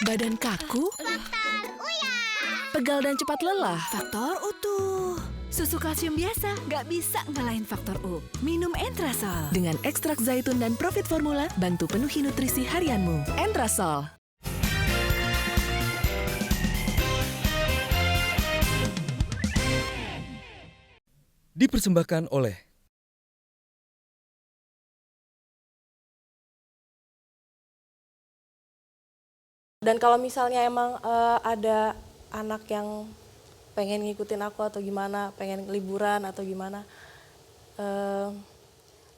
Badan kaku? Faktor Uya. Pegal dan cepat lelah? Faktor utuh. Susu kalsium biasa nggak bisa ngalahin faktor U. Minum Entrasol. Dengan ekstrak zaitun dan Profit Formula, bantu penuhi nutrisi harianmu. Entrasol. Dipersembahkan oleh Dan kalau misalnya emang ada anak yang pengen ngikutin aku atau gimana, pengen liburan atau gimana,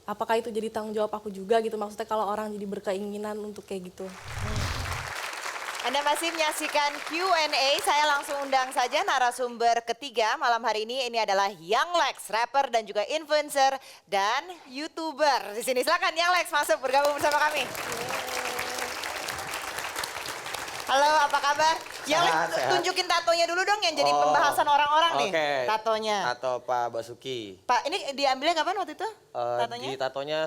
apakah itu jadi tanggung jawab aku juga gitu? Maksudnya kalau orang jadi berkeinginan untuk kayak gitu. Anda masih menyaksikan Q&A, saya langsung undang saja narasumber ketiga malam hari ini. Ini adalah Young Lex, rapper dan juga influencer dan YouTuber. Di sini silakan Young Lex masuk bergabung bersama kami. Halo, apa kabar? Young Lex, tunjukin tatonya dulu dong yang jadi pembahasan orang-orang nih. Tatonya. Tato Pak Basuki. Pak, ini diambilnya kapan waktu itu? Tatonya? Di tatonya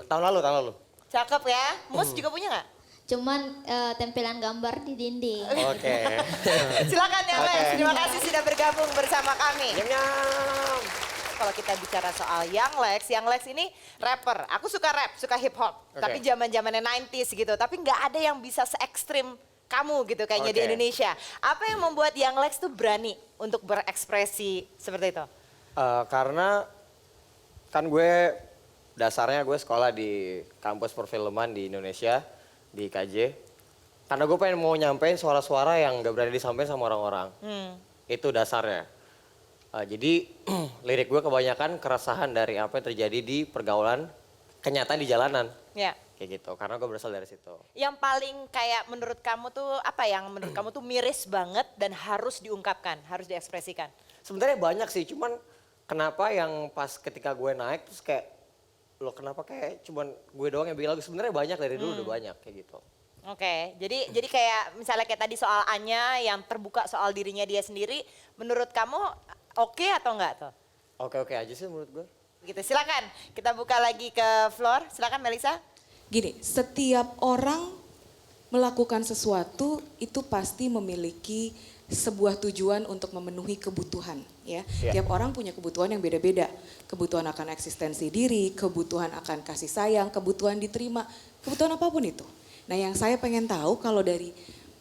tahun lalu. Cakep ya. Mus juga punya nggak? Cuman tempelan gambar di dinding. Oke. Silakan Young Lex, terima kasih sudah bergabung bersama kami. Nyam. Kalau kita bicara soal Young Lex ini rapper. Aku suka rap, suka hip hop. Tapi zaman-zamannya 90s gitu. Tapi nggak ada yang bisa se-ekstrim kamu gitu kayaknya di Indonesia. Apa yang membuat Young Lex tuh berani untuk berekspresi seperti itu? Karena kan dasarnya gue sekolah di kampus perfilman di Indonesia, di KJ. Karena gue pengen mau nyampein suara-suara yang gak berani disampaikan sama orang-orang. Itu dasarnya. Jadi lirik gue kebanyakan keresahan dari apa yang terjadi di pergaulan, kenyataan di jalanan. Ya. Kayak gitu, karena gue berasal dari situ. Yang paling kayak menurut kamu tuh, apa yang menurut kamu tuh miris banget dan harus diungkapkan, harus diekspresikan? Sebenarnya banyak sih, cuman kenapa yang pas ketika gue naik terus kayak, loh kenapa kayak cuman gue doang yang bikin lagu, sebenarnya banyak dari dulu udah banyak kayak gitu. Oke, jadi kayak misalnya kayak tadi soal Anya yang terbuka soal dirinya dia sendiri, menurut kamu oke atau enggak tuh? Oke aja sih menurut gue. Gitu, silakan kita buka lagi ke floor, silakan Melisa. Gini, setiap orang melakukan sesuatu itu pasti memiliki sebuah tujuan untuk memenuhi kebutuhan, ya. Tiap orang punya kebutuhan yang beda-beda. Kebutuhan akan eksistensi diri, kebutuhan akan kasih sayang, kebutuhan diterima, kebutuhan apapun itu. Nah, yang saya pengen tahu kalau dari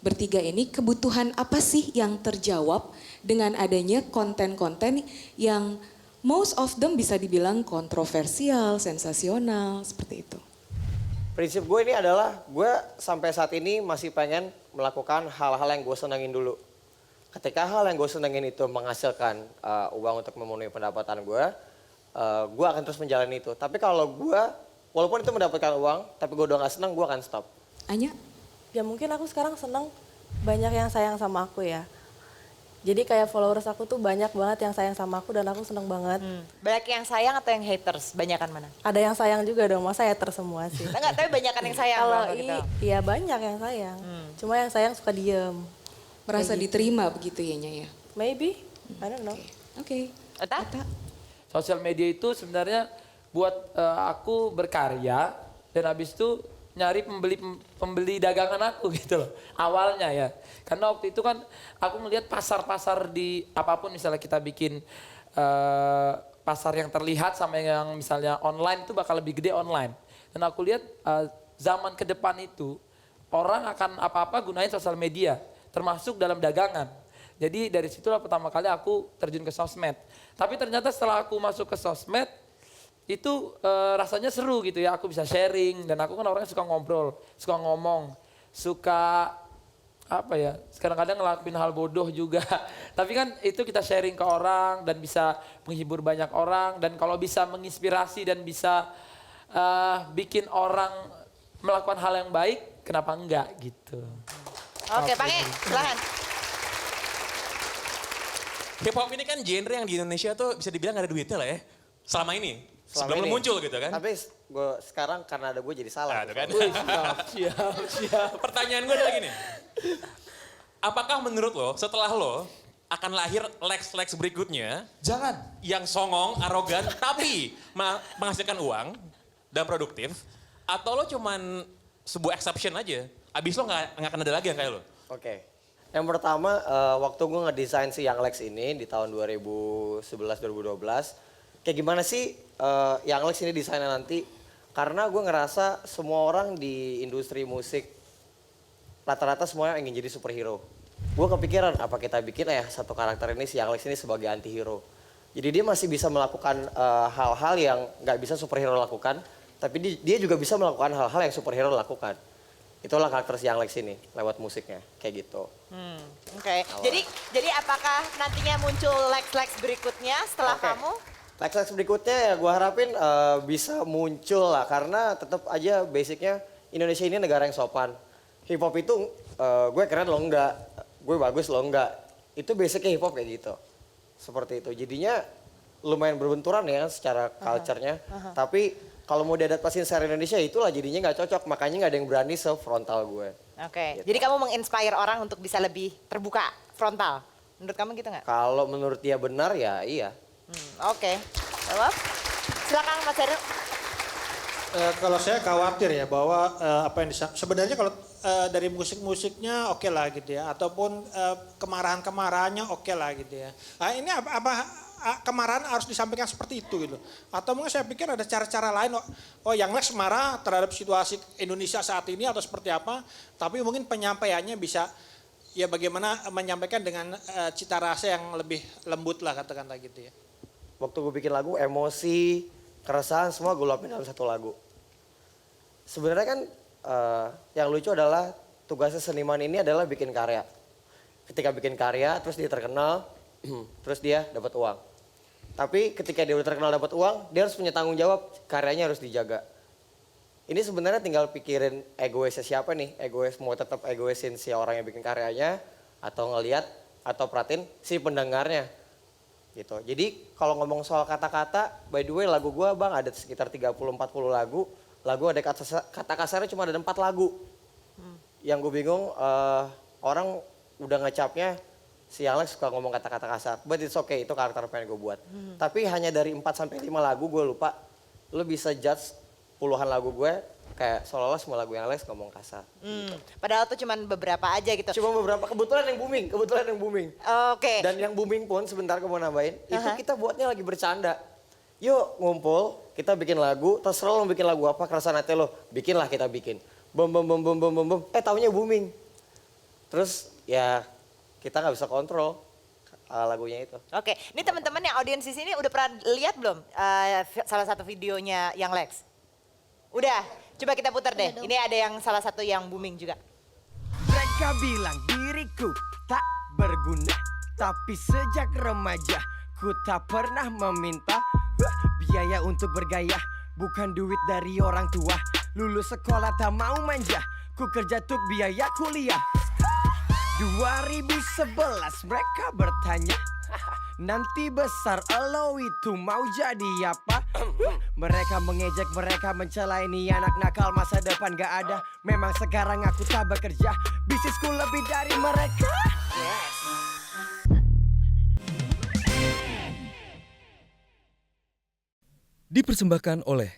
bertiga ini, kebutuhan apa sih yang terjawab dengan adanya konten-konten yang most of them bisa dibilang kontroversial, sensasional, seperti itu. Prinsip gue ini adalah gue sampai saat ini masih pengen melakukan hal-hal yang gue senengin dulu. Ketika hal yang gue senengin itu menghasilkan uang untuk memenuhi pendapatan gue akan terus menjalani itu. Tapi kalau gue, walaupun itu mendapatkan uang, tapi gue udah gak seneng, gue akan stop. Anya? Ya mungkin aku sekarang seneng banyak yang sayang sama aku ya. Jadi kayak followers aku tuh banyak banget yang sayang sama aku dan aku seneng banget. Banyak yang sayang atau yang haters? Banyakan mana? Ada yang sayang juga dong, masa haters semua sih. Enggak, tapi banyakan yang sayang. Kalau gitu. iya banyak yang sayang. Cuma yang sayang suka diem. Merasa diterima begitu ya, Nya ya? Maybe, I don't know. Oke. Eta? Sosial media itu sebenarnya buat aku berkarya dan habis itu nyari pembeli dagangan aku gitu loh. Awalnya ya. Karena waktu itu kan aku melihat pasar-pasar di apapun, misalnya kita bikin pasar yang terlihat sama yang misalnya online itu bakal lebih gede online. Dan aku lihat zaman ke depan itu orang akan apa-apa gunain sosial media, termasuk dalam dagangan. Jadi dari situlah pertama kali aku terjun ke sosmed. Tapi ternyata setelah aku masuk ke sosmed, itu rasanya seru gitu ya, aku bisa sharing dan aku kan orangnya suka ngobrol, suka ngomong, suka apa ya, kadang-kadang ngelakuin hal bodoh juga. Tapi kan itu kita sharing ke orang dan bisa menghibur banyak orang dan kalau bisa menginspirasi dan bisa bikin orang melakukan hal yang baik, kenapa enggak gitu. Oke, Pange, silahkan. Hip hop ini kan genre yang di Indonesia tuh bisa dibilang gak ada duitnya lah ya. Selama ini. Sebelum lu muncul gitu kan. Tapi gue sekarang karena ada gue jadi salah. Nah, kan? Siap. Pertanyaan gue adalah gini. Apakah menurut lo setelah lo akan lahir Lex berikutnya. Jangan. Yang songong, arogan tapi menghasilkan uang dan produktif. Atau lo cuman sebuah exception aja. abis lo nggak akan ada lagi yang kayak lo. Oke. Yang pertama, waktu gue ngedesain si Young Lex ini di tahun 2011-2012, kayak gimana sih Young Lex ini desainnya nanti? Karena gue ngerasa semua orang di industri musik, rata-rata semuanya ingin jadi superhero. Gue kepikiran, apa kita bikin satu karakter ini, si Young Lex ini sebagai anti-hero. Jadi dia masih bisa melakukan hal-hal yang nggak bisa superhero lakukan, tapi dia juga bisa melakukan hal-hal yang superhero lakukan. Itulah karakter si Young Lex ini lewat musiknya, kayak gitu. Oke. Jadi apakah nantinya muncul Lex berikutnya setelah kamu? Lex berikutnya ya gue harapin bisa muncul lah, karena tetap aja basicnya Indonesia ini negara yang sopan. Hip hop itu gue keren lo enggak, gue bagus lo enggak. Itu basicnya hip hop kayak gitu. Seperti itu. Jadinya lumayan berbenturan ya secara culture-nya. Tapi kalau mau diadaptasin secara Indonesia itulah jadinya nggak cocok, makanya nggak ada yang berani se-frontal gue. Oke, Gitu. jadi kamu menginspire orang untuk bisa lebih terbuka, frontal. Menurut kamu gitu nggak? Kalau menurut dia benar ya iya. Oke, jawab. Silakan Mas Heru. Kalau saya khawatir ya bahwa apa yang sebenarnya kalau dari musik-musiknya oke lah gitu ya, ataupun kemarahan-kemarahannya oke lah gitu ya. Nah ini apa kemarahan harus disampaikan seperti itu gitu. Atau mungkin saya pikir ada cara-cara lain, Young Lex marah terhadap situasi Indonesia saat ini atau seperti apa, tapi mungkin penyampaiannya bisa ya bagaimana menyampaikan dengan cita rasa yang lebih lembut lah katakanlah gitu ya. Waktu gue bikin lagu, emosi, keresahan semua gue luapin dalam satu lagu. Sebenarnya kan yang lucu adalah tugasnya seniman ini adalah bikin karya. Ketika bikin karya terus dia terkenal, terus dia dapat uang. Tapi ketika dia udah terkenal dapat uang, dia harus punya tanggung jawab, karyanya harus dijaga. Ini sebenarnya tinggal pikirin egoisnya siapa nih, mau tetap egoisin si orang yang bikin karyanya, atau ngelihat, atau perhatiin si pendengarnya. Gitu. Jadi kalau ngomong soal kata-kata, by the way lagu gue bang ada sekitar 30-40 lagu ada kata kasarnya cuma ada 4 lagu. Yang gue bingung orang udah ngecapnya, si Young Lex suka ngomong kata-kata kasar, but it's okay, itu karakter pengen gue buat. Tapi hanya dari 4-5 lagu gue lupa, lo bisa judge puluhan lagu gue kayak seolah-olah semua lagu Young Lex ngomong kasar. Padahal tuh cuman beberapa aja gitu. Cuma beberapa, kebetulan yang booming. Oke. Dan yang booming pun sebentar gue mau nambahin, itu kita buatnya lagi bercanda. Yuk ngumpul, kita bikin lagu, terserah lo bikin lagu apa, keresahan hati lo, bikinlah kita bikin. Bom, taunya booming. Terus ya kita nggak bisa kontrol lagunya itu. Oke, ini teman-teman yang audiens di sini udah pernah lihat belum salah satu videonya Young Lex? Udah, coba kita putar deh. Ini ada yang salah satu yang booming juga. Mereka bilang diriku tak berguna, tapi sejak remaja ku tak pernah meminta biaya untuk bergaya, bukan duit dari orang tua. Lulus sekolah tak mau manja, ku kerja tuk biaya kuliah. 2011 mereka bertanya, nanti besar elo itu mau jadi apa? Mereka mengejek, mereka mencela, ini anak nakal, masa depan gak ada. Memang sekarang aku tak bekerja, bisnisku lebih dari mereka. Dipersembahkan oleh